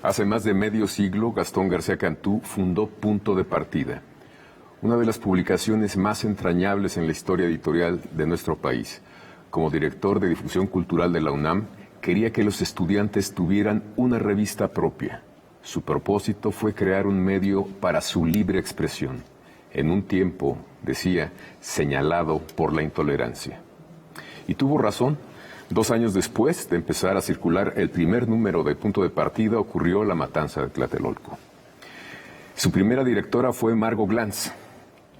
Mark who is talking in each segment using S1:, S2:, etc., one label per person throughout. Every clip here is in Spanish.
S1: Hace más de medio siglo, Gastón García Cantú fundó Punto de Partida, una de las publicaciones más entrañables en la historia editorial de nuestro país. Como director de difusión cultural de la UNAM, quería que los estudiantes tuvieran una revista propia. Su propósito fue crear un medio para su libre expresión, en un tiempo, decía, señalado por la intolerancia. Y tuvo razón. 2 años después de empezar a circular el primer número de Punto de Partida, ocurrió la matanza de Tlatelolco. Su primera directora fue Margot Glantz.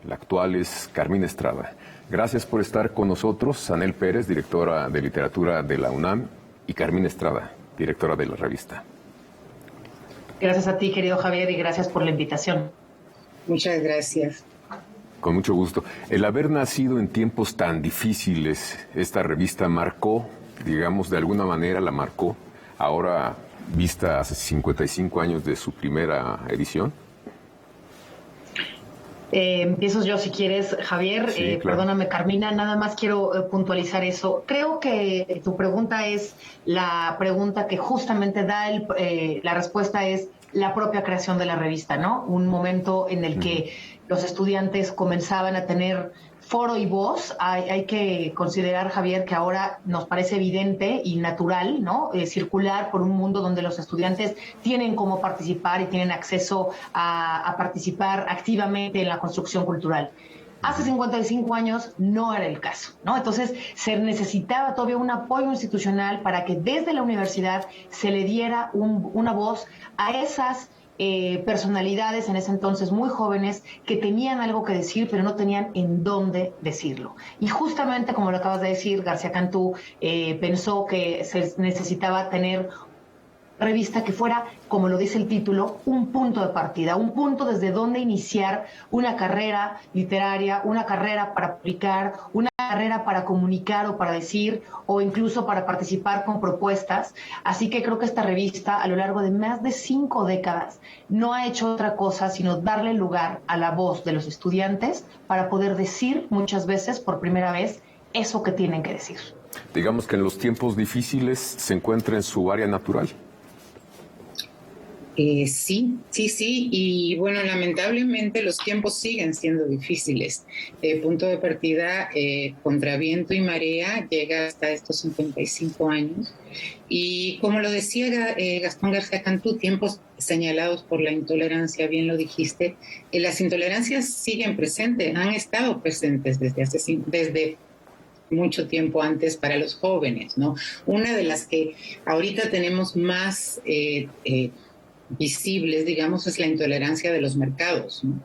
S1: La actual es Carmina Estrada. Gracias por estar con nosotros, Anel Pérez, directora de literatura de la UNAM, y Carmina Estrada, directora de la revista.
S2: Gracias a ti, querido Javier, y gracias por la invitación.
S3: Muchas gracias.
S1: Con mucho gusto. El haber nacido en tiempos tan difíciles, esta revista marcó, digamos, de alguna manera la marcó, ahora vista hace 55 años de su primera edición.
S2: Empiezo yo si quieres, Javier.
S1: Sí, claro.
S2: Perdóname, Carmina, nada más quiero puntualizar eso. Creo que tu pregunta es la pregunta que justamente da la respuesta es la propia creación de la revista, ¿no? Un momento en el que los estudiantes comenzaban a tener foro y voz. Hay que considerar, Javier, que ahora nos parece evidente y natural, ¿no? Circular por un mundo donde los estudiantes tienen cómo participar y tienen acceso a participar activamente en la construcción cultural. Hace 55 años no era el caso, ¿no? Entonces se necesitaba todavía un apoyo institucional para que desde la universidad se le diera una voz a esas personalidades en ese entonces muy jóvenes que tenían algo que decir pero no tenían en dónde decirlo. Y justamente como lo acabas de decir, García Cantú pensó que se necesitaba tener revista que fuera, como lo dice el título, un punto de partida, un punto desde donde iniciar una carrera literaria, una carrera para publicar, una carrera para comunicar o para decir, o incluso para participar con propuestas. Así que creo que esta revista, a lo largo de más de 5 décadas, no ha hecho otra cosa sino darle lugar a la voz de los estudiantes para poder decir muchas veces, por primera vez, eso que tienen que decir.
S1: Digamos que en los tiempos difíciles se encuentra en su área natural.
S3: Sí, y bueno, lamentablemente los tiempos siguen siendo difíciles. Punto de Partida, contra viento y marea, llega hasta estos 55 años. Y como lo decía Gastón García Cantú, tiempos señalados por la intolerancia, bien lo dijiste, las intolerancias siguen presentes, han estado presentes desde mucho tiempo antes para los jóvenes, ¿no? Una de las que ahorita tenemos más visibles, digamos, es la intolerancia de los mercados, ¿no?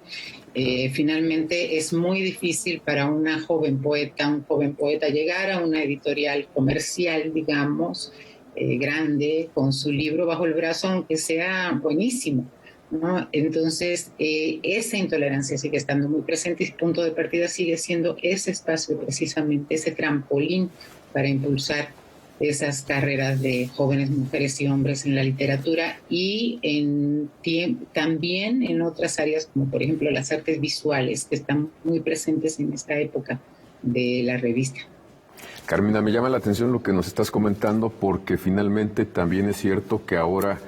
S3: Finalmente es muy difícil para un joven poeta llegar a una editorial comercial, digamos, grande, con su libro bajo el brazo, aunque sea buenísimo, ¿no? Entonces, esa intolerancia sigue estando muy presente y Punto de Partida sigue siendo ese espacio, precisamente ese trampolín para impulsar esas carreras de jóvenes mujeres y hombres en la literatura y también en otras áreas como por ejemplo las artes visuales que están muy presentes en esta época de la revista.
S1: Carmina, me llama la atención lo que nos estás comentando porque finalmente también es cierto que ahora,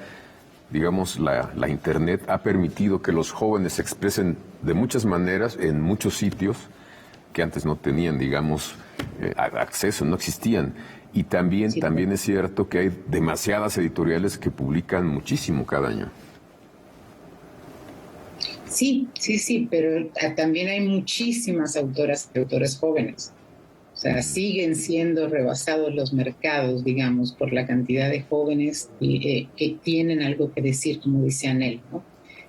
S1: digamos, la Internet ha permitido que los jóvenes se expresen de muchas maneras en muchos sitios que antes no tenían, digamos, acceso, no existían. Y también es cierto que hay demasiadas editoriales que publican muchísimo cada año.
S3: Sí, pero también hay muchísimas autoras y autores jóvenes. O sea, siguen siendo rebasados los mercados, digamos, por la cantidad de jóvenes que tienen algo que decir, como dice Anel, ¿no?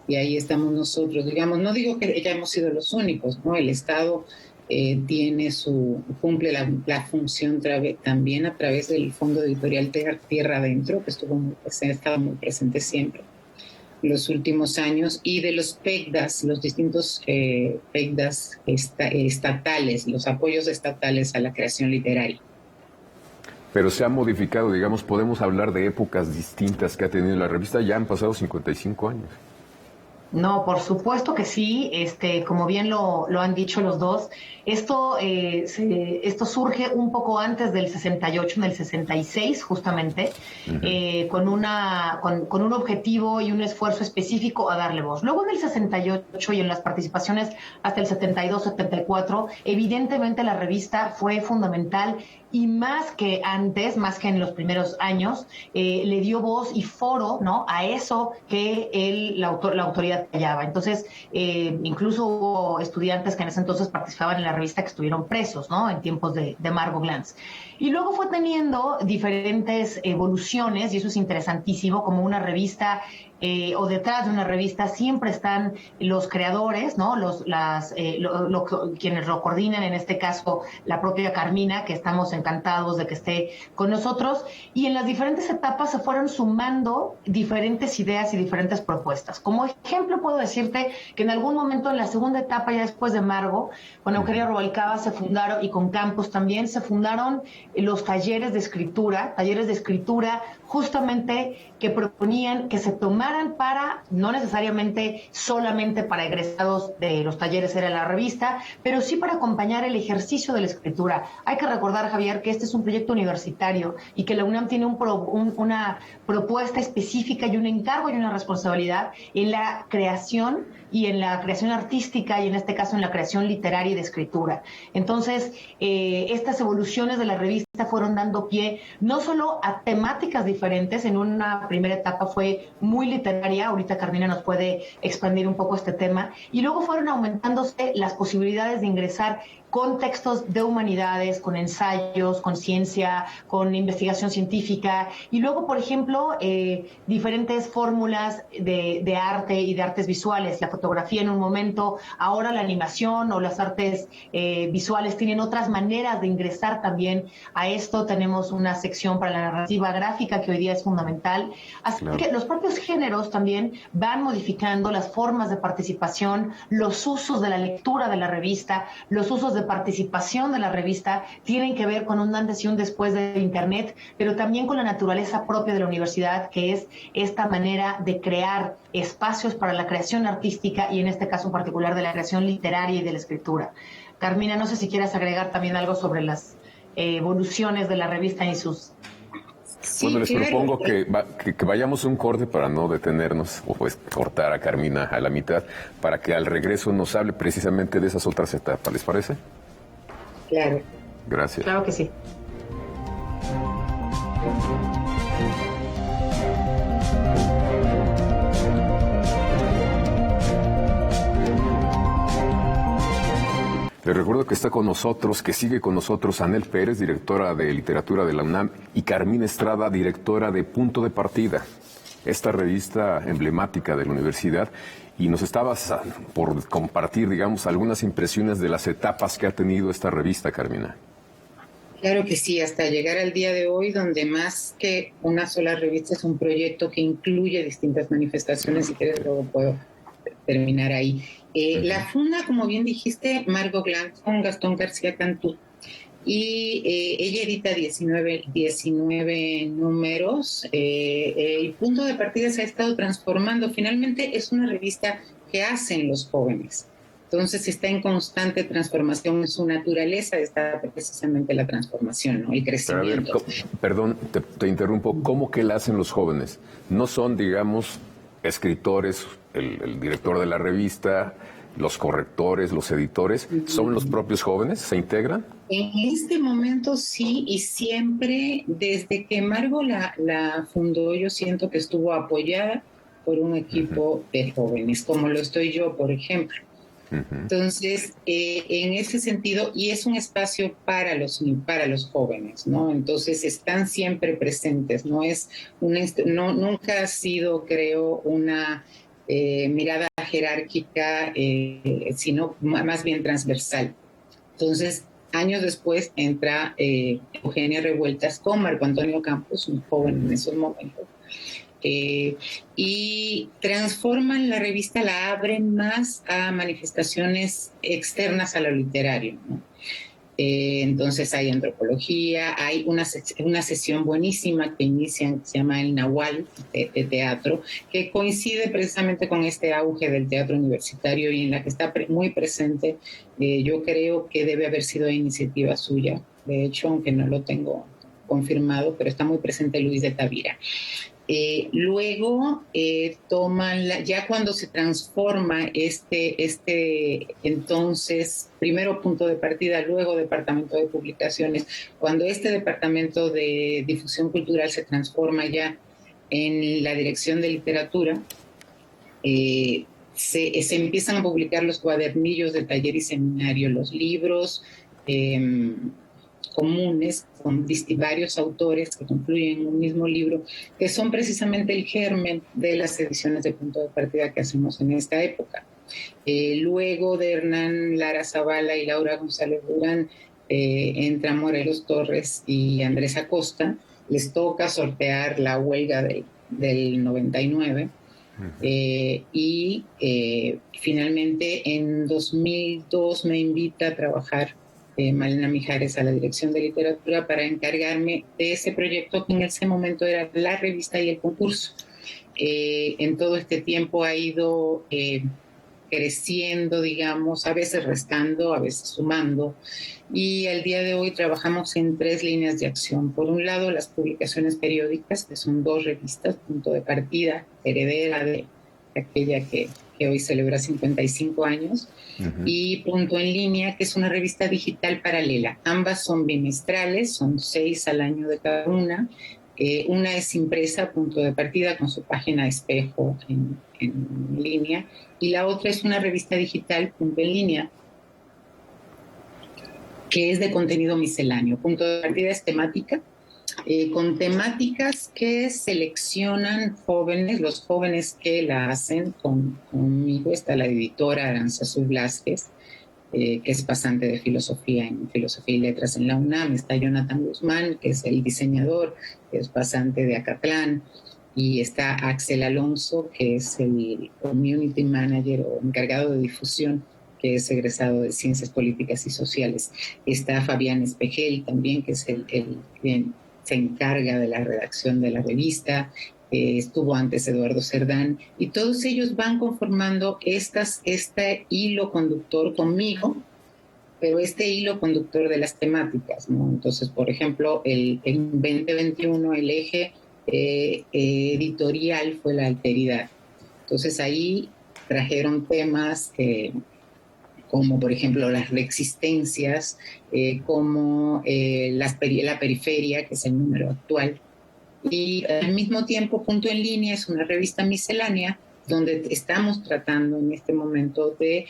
S3: Y ahí estamos nosotros, digamos, no digo que ya hemos sido los únicos, ¿no? El Estado cumple la función también a través del Fondo Editorial Tierra Adentro, que ha estado muy presente siempre en los últimos años, y de los PECDAS, los distintos PECDAS estatales, los apoyos estatales a la creación literaria.
S1: Pero se ha modificado, digamos, podemos hablar de épocas distintas que ha tenido la revista, ya han pasado 55 años.
S2: No, por supuesto que sí. Como bien lo han dicho los dos, esto surge un poco antes del 68, en el 66 justamente,
S1: Ujú.
S2: con un objetivo y un esfuerzo específico a darle voz. Luego en el 68 y en las participaciones hasta el 72, 74, evidentemente la revista fue fundamental y más que antes, más que en los primeros años, le dio voz y foro, ¿no?, a eso que la autoridad callaba. Entonces, incluso hubo estudiantes que en ese entonces participaban en la revista que estuvieron presos, ¿no?, en tiempos de Margot Glantz. Y luego fue teniendo diferentes evoluciones, y eso es interesantísimo, como una revista o detrás de una revista siempre están los creadores, ¿no? Quienes lo coordinan, en este caso la propia Carmina, que estamos encantados de que esté con nosotros, y en las diferentes etapas se fueron sumando diferentes ideas y diferentes propuestas. Como ejemplo puedo decirte que en algún momento en la segunda etapa, ya después de Margo, con Eugenia Rubalcaba se fundaron, y con Campos también, se fundaron los talleres de escritura justamente que proponían que se tomaran para, no necesariamente solamente para egresados de los talleres era la revista, pero sí para acompañar el ejercicio de la escritura. Hay que recordar, Javier, que este es un proyecto universitario y que la UNAM tiene una propuesta específica y un encargo y una responsabilidad en la creación y en la creación artística y en este caso en la creación literaria y de escritura. Entonces, estas evoluciones de la revista fueron dando pie no solo a temáticas diferentes. En una primera etapa fue muy literaria, ahorita Carmina nos puede expandir un poco este tema, y luego fueron aumentándose las posibilidades de ingresar con textos de humanidades, con ensayos, con ciencia, con investigación científica, y luego, por ejemplo, diferentes fórmulas de arte y de artes visuales, la fotografía en un momento, ahora la animación o las artes visuales tienen otras maneras de ingresar también a esto. Tenemos una sección para la narrativa gráfica que hoy día es fundamental, así
S1: Claro.
S2: que los propios géneros también van modificando las formas de participación, los usos de la lectura de la revista, los usos de participación de la revista tienen que ver con un antes y un después de Internet, pero también con la naturaleza propia de la universidad, que es esta manera de crear espacios para la creación artística y en este caso en particular de la creación literaria y de la escritura. Carmina, no sé si quieras agregar también algo sobre las evoluciones de la revista y sus...
S1: Bueno,
S3: Sí,
S1: les
S3: claro.
S1: propongo que vayamos a un corte para no detenernos, o pues cortar a Carmina a la mitad, para que al regreso nos hable precisamente de esas otras etapas. ¿Les parece?
S3: Claro.
S1: Gracias.
S2: Claro que sí.
S1: Les recuerdo que está con nosotros, que sigue con nosotros Anel Pérez, directora de literatura de la UNAM, y Carmina Estrada, directora de Punto de Partida, esta revista emblemática de la universidad. Y nos estabas por compartir, digamos, algunas impresiones de las etapas que ha tenido esta revista, Carmina.
S3: Claro que sí, hasta llegar al día de hoy, donde más que una sola revista es un proyecto que incluye distintas manifestaciones, y que luego puedo terminar ahí. La funda, como bien dijiste, Margot Glantz con Gastón García Cantú, y ella edita 19 números, y Punto de Partida se ha estado transformando. Finalmente es una revista que hacen los jóvenes. Entonces está en constante transformación, en su naturaleza está precisamente la transformación, ¿no?, el
S1: Pero a ver,
S3: crecimiento.
S1: perdón, te interrumpo. ¿Cómo que la hacen los jóvenes? No son, digamos, escritores, el director de la revista, los correctores, los editores. ¿Son los propios jóvenes? ¿Se integran?
S3: En este momento sí, y siempre, desde que Margo la fundó, yo siento que estuvo apoyada por un equipo de jóvenes, como lo estoy yo, por ejemplo. Entonces, en ese sentido, y es un espacio para los jóvenes, ¿no? Entonces, están siempre presentes, nunca ha sido, creo, una mirada jerárquica, sino más bien transversal. Entonces, años después entra Eugenia Revueltas con Marco Antonio Campos, un joven en esos momentos, y transforman la revista, la abren más a manifestaciones externas a lo literario, ¿no? Entonces hay antropología, hay una sesión buenísima que inician, que se llama el Nahual de teatro, que coincide precisamente con este auge del teatro universitario y en la que está muy presente. Yo creo que debe haber sido iniciativa suya, de hecho, aunque no lo tengo confirmado, pero está muy presente Luis de Tavira. Luego toman, ya cuando se transforma entonces, primero punto de partida, luego departamento de publicaciones, cuando este departamento de difusión cultural se transforma ya en la dirección de literatura, se empiezan a publicar los cuadernillos de taller y seminario, los libros comunes con varios autores que concluyen en un mismo libro, que son precisamente el germen de las ediciones de punto de partida que hacemos en esta época. Luego de Hernán Lara Zavala y Laura González Durán, entra Morelos Torres y Andrés Acosta, les toca sortear la huelga del 99. Finalmente en 2002 me invita a trabajar Malena Mijares a la dirección de literatura para encargarme de ese proyecto que en ese momento era la revista y el concurso. En todo este tiempo ha ido creciendo, digamos, a veces restando, a veces sumando, y al día de hoy trabajamos en 3 líneas de acción. Por un lado, las publicaciones periódicas, que son 2 revistas, Punto de Partida, heredera de aquella que hoy celebra 55 años, y Punto en Línea, que es una revista digital paralela. Ambas son bimestrales, son 6 al año de cada una. Una es impresa, Punto de Partida, con su página espejo en línea, y la otra es una revista digital, Punto en Línea, que es de contenido misceláneo. Punto de Partida es temática, con temáticas que seleccionan jóvenes, los jóvenes que la hacen conmigo. Está la editora Aranzazú Blázquez, que es pasante de filosofía en Filosofía y Letras en la UNAM. Está Jonathan Guzmán, que es el diseñador, que es pasante de Acatlán. Y está Axel Alonso, que es el Community Manager o encargado de difusión, que es egresado de Ciencias Políticas y Sociales. Está Fabián Espejel también, que es el quien se encarga de la redacción de la revista. Estuvo antes Eduardo Cerdán, y todos ellos van conformando este hilo conductor conmigo, pero este hilo conductor de las temáticas, ¿no? Entonces, por ejemplo, en 2021 el eje editorial fue la alteridad. Entonces ahí trajeron temas como por ejemplo las reexistencias, como la periferia, que es el número actual. Y al mismo tiempo, Punto en Línea es una revista miscelánea donde estamos tratando en este momento de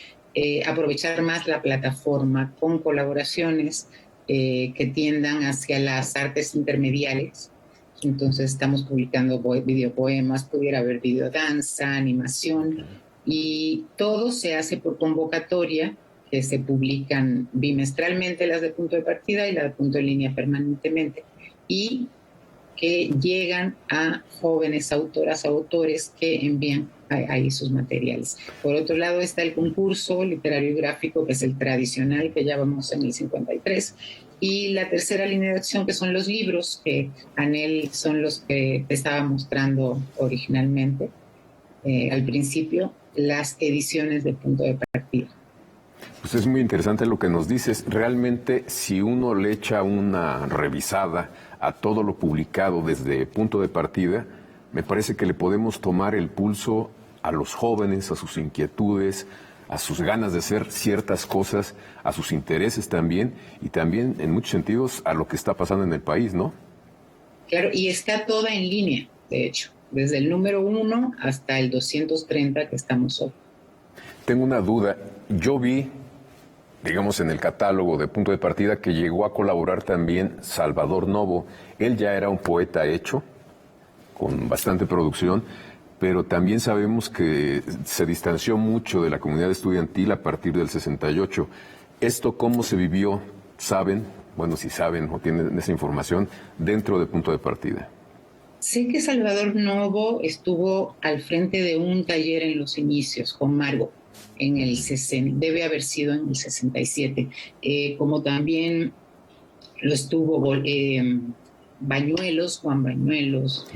S3: aprovechar más la plataforma con colaboraciones que tiendan hacia las artes intermediales. Entonces estamos publicando videopoemas, pudiera haber videodanza, animación, y todo se hace por convocatoria, que se publican bimestralmente las de Punto de Partida y las de Punto en Línea permanentemente, y que llegan a jóvenes autoras, autores que envían ahí sus materiales. Por otro lado está el concurso literario y gráfico, que es el tradicional, que ya vamos en el 53, y la tercera línea de acción, que son los libros, que Anel son los que te estaba mostrando originalmente al principio, las ediciones de Punto de Partida.
S1: Pues es muy interesante lo que nos dices. Realmente, si uno le echa una revisada a todo lo publicado desde Punto de Partida, me parece que le podemos tomar el pulso a los jóvenes, a sus inquietudes, a sus ganas de hacer ciertas cosas, a sus intereses también, y también, en muchos sentidos, a lo que está pasando en el país, ¿no?
S3: Claro, y está toda en línea, de hecho, desde el número 1 hasta el 230 que estamos hoy.
S1: Tengo una duda. Yo vi, digamos, en el catálogo de Punto de Partida, que llegó a colaborar también Salvador Novo. Él ya era un poeta hecho, con bastante producción, pero también sabemos que se distanció mucho de la comunidad estudiantil a partir del 68. ¿Esto cómo se vivió? ¿Saben? Bueno, si saben o tienen esa información, dentro de Punto de Partida.
S3: Sé que Salvador Novo estuvo al frente de un taller en los inicios con Margo. debe haber sido en el 67, como también lo estuvo Bañuelos, Juan Bañuelos,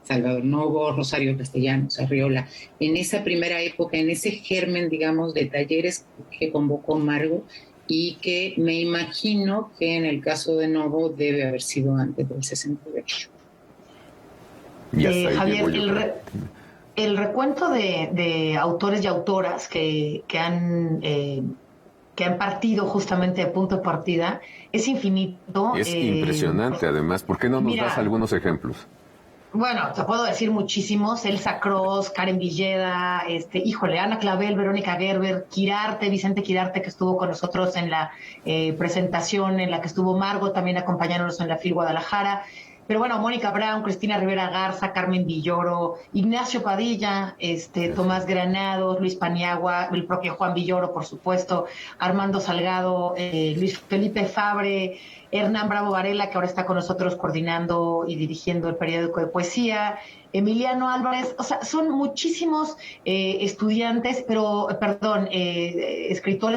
S3: Salvador Novo, Rosario Castellanos, Arriola, en esa primera época, en ese germen, digamos, de talleres que convocó Margo, y que me imagino que en el caso de Novo debe haber sido antes del 68.
S2: Javier, el recuento de autores y autoras que han partido justamente de punto de partida es infinito.
S1: Es impresionante, además. ¿Por qué no nos das algunos ejemplos?
S2: Bueno, te puedo decir muchísimos: Elsa Cross, Karen Villeda, Ana Clavel, Verónica Gerber, Vicente Quirarte, que estuvo con nosotros en la presentación en la que estuvo Margo, también acompañándonos en la FIL Guadalajara. Pero bueno, Mónica Brown, Cristina Rivera Garza, Carmen Villoro, Ignacio Padilla, Tomás Granados, Luis Paniagua, el propio Juan Villoro, por supuesto, Armando Salgado, Luis Felipe Fabre, Hernán Bravo Varela, que ahora está con nosotros coordinando y dirigiendo el periódico de poesía, Emiliano Álvarez. O sea, son muchísimos escritores,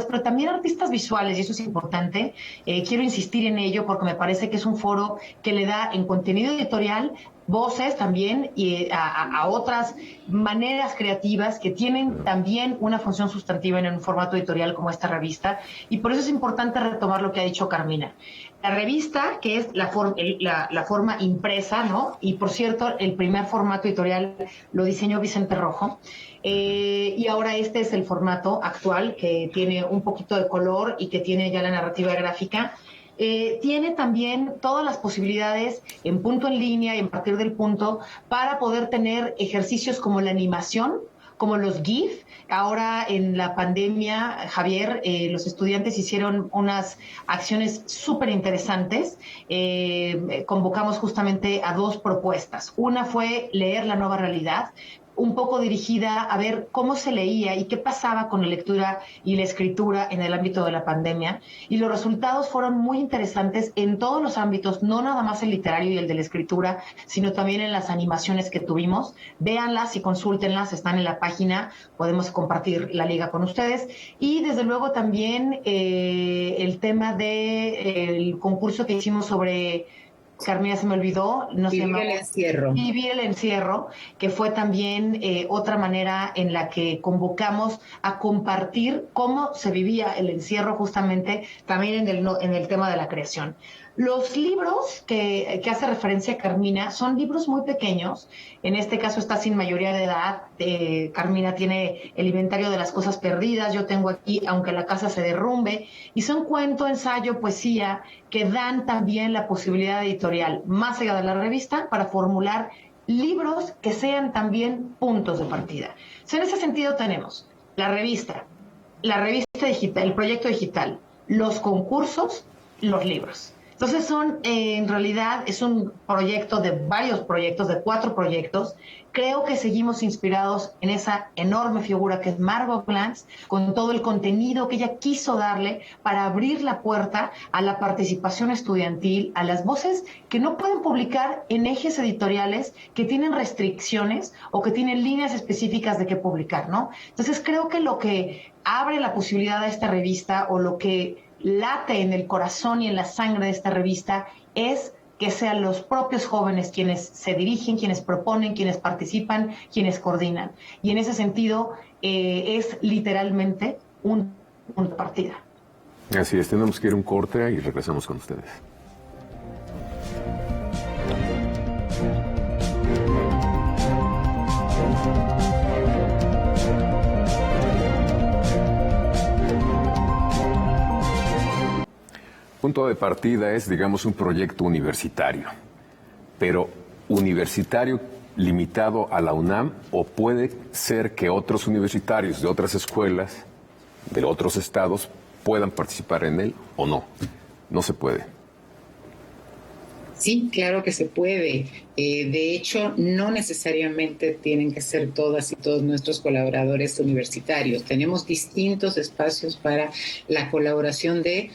S2: pero también artistas visuales, y eso es importante. Quiero insistir en ello porque me parece que es un foro que le da en contenido editorial voces también y a otras maneras creativas que tienen también una función sustantiva en un formato editorial como esta revista, y por eso es importante retomar lo que ha dicho Carmina. La revista, que es la forma impresa, ¿no? Y por cierto, el primer formato editorial lo diseñó Vicente Rojo, y ahora este es el formato actual, que tiene un poquito de color y que tiene ya la narrativa gráfica. Tiene también todas las posibilidades en punto en línea y en partir del punto para poder tener ejercicios como la animación, como los GIF. Ahora en la pandemia, Javier, los estudiantes hicieron unas acciones súper interesantes. Convocamos justamente a 2 propuestas. Una fue leer la nueva realidad, un poco dirigida a ver cómo se leía y qué pasaba con la lectura y la escritura en el ámbito de la pandemia. Y los resultados fueron muy interesantes en todos los ámbitos, no nada más el literario y el de la escritura, sino también en las animaciones que tuvimos. Véanlas y consúltenlas, están en la página, podemos compartir la liga con ustedes. Y desde luego también el tema del concurso que hicimos sobre... Carmina, se me olvidó. Vivir el encierro, que fue también otra manera en la que convocamos a compartir cómo se vivía el encierro justamente también en el tema de la creación. Los libros que hace referencia Carmina son libros muy pequeños. En este caso está Sin mayoría de edad. Carmina tiene El inventario de las cosas perdidas. Yo tengo aquí Aunque la casa se derrumbe. Y son cuento, ensayo, poesía que dan también la posibilidad editorial, más allá de la revista, para formular libros que sean también puntos de partida. En ese sentido tenemos la revista digital, el proyecto digital, los concursos, los libros. Entonces en realidad es un proyecto de varios proyectos, de 4 proyectos. Creo que seguimos inspirados en esa enorme figura que es Margo Glantz, con todo el contenido que ella quiso darle para abrir la puerta a la participación estudiantil, a las voces que no pueden publicar en ejes editoriales que tienen restricciones o que tienen líneas específicas de qué publicar, ¿no? Entonces creo que lo que abre la posibilidad a esta revista, o lo que late en el corazón y en la sangre de esta revista, es que sean los propios jóvenes quienes se dirigen, quienes proponen, quienes participan, quienes coordinan. Y en ese sentido es literalmente un punto de partida.
S1: Así es, tenemos que ir a un corte y regresamos con ustedes. Punto de partida es, digamos, un proyecto universitario, pero universitario limitado a la UNAM, o puede ser que otros universitarios de otras escuelas, de otros estados, puedan participar en él o no. No se puede.
S3: Sí, claro que se puede. De hecho, no necesariamente tienen que ser todas y todos nuestros colaboradores universitarios. Tenemos distintos espacios para la colaboración de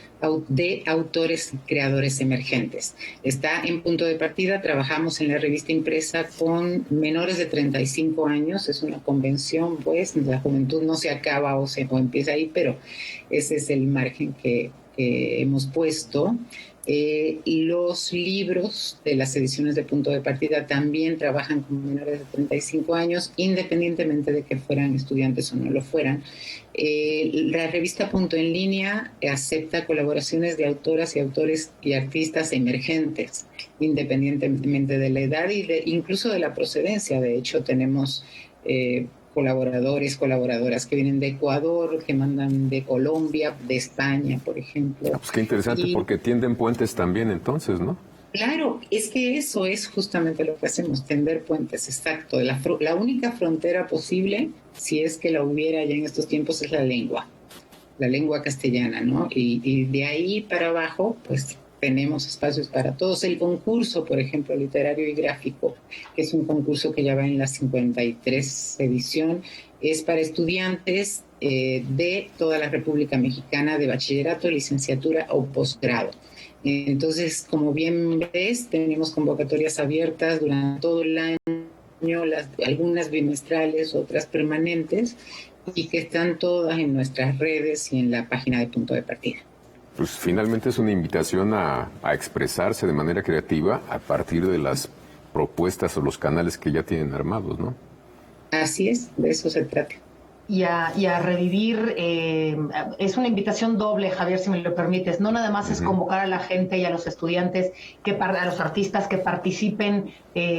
S3: autores y creadores emergentes. Está en punto de partida, trabajamos en la revista impresa con menores de 35 años, es una convención, pues la juventud no se acaba o empieza ahí, pero ese es el margen que hemos puesto. Los libros de las ediciones de punto de partida también trabajan con menores de 35 años, independientemente de que fueran estudiantes o no lo fueran. La revista Punto en Línea acepta colaboraciones de autoras y autores y artistas emergentes, independientemente de la edad y incluso de la procedencia. De hecho, tenemos colaboradoras que vienen de Ecuador, que mandan de Colombia, de España, por ejemplo.
S1: Pues qué interesante, porque tienden puentes también entonces, ¿no?
S3: Claro, es que eso es justamente lo que hacemos, tender puentes, exacto. La única frontera posible, si es que la hubiera ya en estos tiempos, es la lengua castellana, ¿no? Y de ahí para abajo, pues tenemos espacios para todos. El concurso, por ejemplo, literario y gráfico, que es un concurso que ya va en la 53 edición, es para estudiantes de toda la República Mexicana de bachillerato, licenciatura o posgrado. Entonces, como bien ves, tenemos convocatorias abiertas durante todo el año, algunas bimestrales, otras permanentes, y que están todas en nuestras redes y en la página de Punto de Partida.
S1: Pues finalmente es una invitación a expresarse de manera creativa a partir de las propuestas o los canales que ya tienen armados, ¿no?
S3: Así es, de eso se trata.
S2: Y a revivir, es una invitación doble, Javier, si me lo permites. No nada más es convocar a la gente y a los estudiantes, a los artistas que participen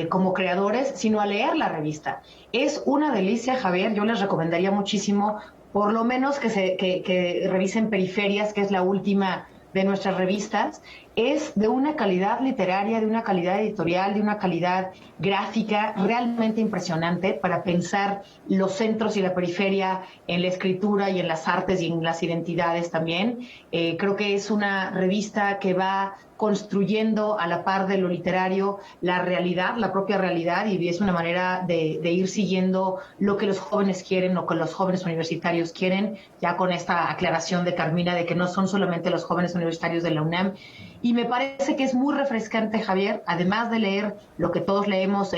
S2: como creadores, sino a leer la revista. Es una delicia, Javier, yo les recomendaría muchísimo, por lo menos que revisen Periferias, que es la última de nuestras revistas. Es de una calidad literaria, de una calidad editorial, de una calidad gráfica realmente impresionante para pensar los centros y la periferia en la escritura y en las artes y en las identidades también. Creo que es una revista que va construyendo a la par de lo literario la realidad, la propia realidad, y es una manera de ir siguiendo lo que los jóvenes quieren, lo que los jóvenes universitarios quieren, ya con esta aclaración de Carmina de que no son solamente los jóvenes universitarios de la UNAM. Y me parece que es muy refrescante, Javier, además de leer lo que todos leemos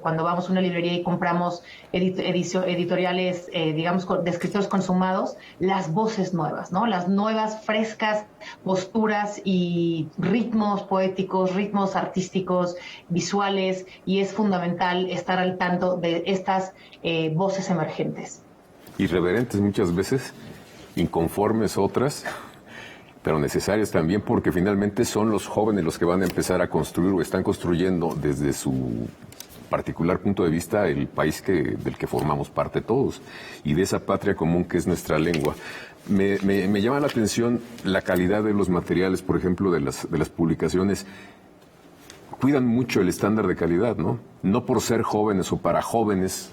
S2: cuando vamos a una librería y compramos editoriales, digamos, de escritores consumados, las voces nuevas, ¿no? Las nuevas, frescas posturas y ritmos poéticos, ritmos artísticos, visuales, y es fundamental estar al tanto de estas voces emergentes.
S1: Irreverentes muchas veces, inconformes otras, pero necesarias también, porque finalmente son los jóvenes los que van a empezar a construir o están construyendo desde su particular punto de vista el país del que formamos parte todos y de esa patria común que es nuestra lengua. Me llama la atención la calidad de los materiales, por ejemplo, de las publicaciones. Cuidan mucho el estándar de calidad, ¿no? No por ser jóvenes o para jóvenes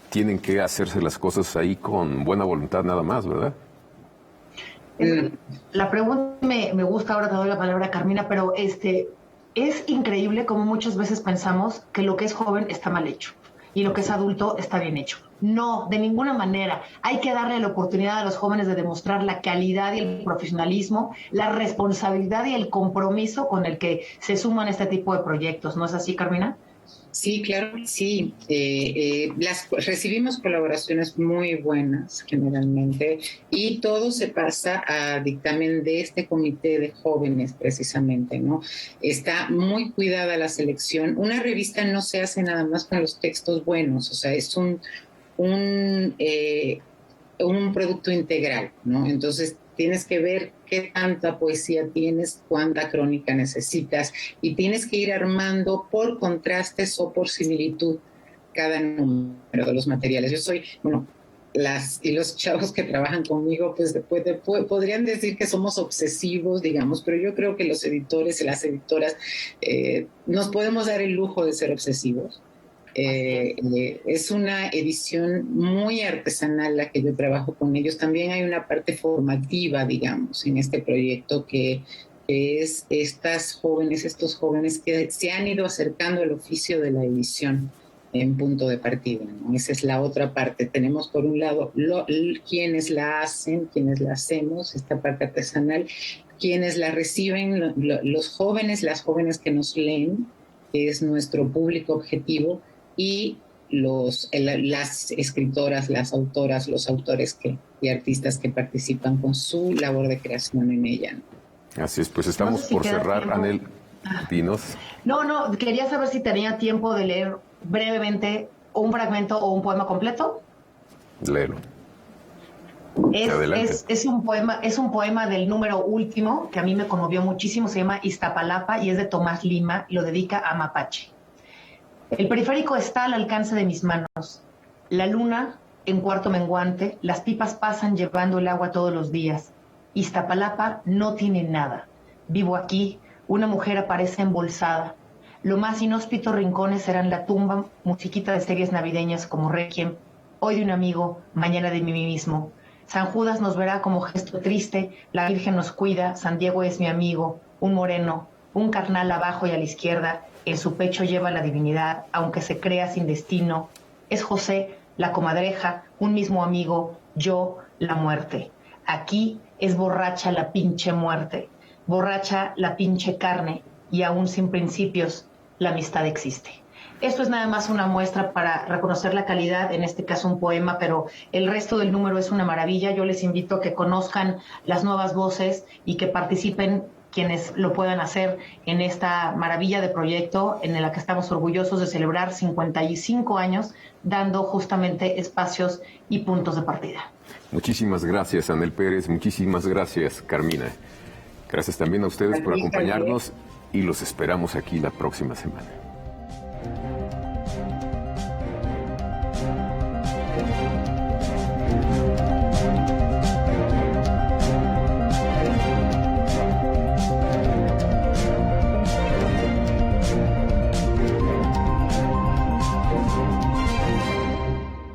S1: tienen que hacerse las cosas ahí con buena voluntad nada más, ¿verdad?
S2: La pregunta me gusta, ahora te doy la palabra, Carmina, pero es increíble como muchas veces pensamos que lo que es joven está mal hecho y lo que es adulto está bien hecho. No, de ninguna manera. Hay que darle la oportunidad a los jóvenes de demostrar la calidad y el profesionalismo, la responsabilidad y el compromiso con el que se suman este tipo de proyectos. ¿No es así, Carmina?
S3: Sí, claro que sí. Recibimos colaboraciones muy buenas generalmente y todo se pasa a dictamen de este comité de jóvenes precisamente, ¿no? Está muy cuidada la selección. Una revista no se hace nada más con los textos buenos, o sea, es un producto integral, ¿no? Entonces tienes que ver qué tanta poesía tienes, cuánta crónica necesitas y tienes que ir armando por contrastes o por similitud cada número de los materiales. Yo soy, y los chavos que trabajan conmigo, pues podrían decir que somos obsesivos, digamos, pero yo creo que los editores y las editoras nos podemos dar el lujo de ser obsesivos. Es una edición muy artesanal la que yo trabajo con ellos. También hay una parte formativa, digamos, en este proyecto que es estos jóvenes que se han ido acercando al oficio de la edición en punto de partida, ¿no? Esa es la otra parte. Tenemos por un lado quienes la hacen, quienes la hacemos, esta parte artesanal, quienes la reciben, los jóvenes, las jóvenes que nos leen, que es nuestro público objetivo, y las escritoras, las autoras, los autores y artistas que participan con su labor de creación en ella, ¿no?
S1: Así es, pues estamos por cerrar, tiempo. Anel, dinos.
S2: No, quería saber si tenía tiempo de leer brevemente un fragmento o un poema completo.
S1: Léelo.
S2: Es un poema del número último que a mí me conmovió muchísimo, se llama Iztapalapa y es de Tomás Lima, lo dedica a Mapache. El periférico está al alcance de mis manos. La luna en cuarto menguante, las pipas pasan llevando el agua todos los días. Iztapalapa no tiene nada. Vivo aquí, una mujer aparece embolsada. Lo más inhóspitos rincones serán la tumba, musiquita de series navideñas como Requiem, hoy de un amigo, mañana de mí mismo. San Judas nos verá como gesto triste, la Virgen nos cuida, San Diego es mi amigo, un moreno, un carnal abajo y a la izquierda, en su pecho lleva la divinidad, aunque se crea sin destino. Es José, la comadreja, un mismo amigo, yo, la muerte. Aquí es borracha la pinche muerte, borracha la pinche carne, y aún sin principios, la amistad existe. Esto es nada más una muestra para reconocer la calidad, en este caso un poema, pero el resto del número es una maravilla. Yo les invito a que conozcan las nuevas voces y que participen quienes lo puedan hacer en esta maravilla de proyecto en la que estamos orgullosos de celebrar 55 años, dando justamente espacios y puntos de partida.
S1: Muchísimas gracias, Anel Pérez. Muchísimas gracias, Carmina. Gracias también a ustedes por acompañarnos y los esperamos aquí la próxima semana.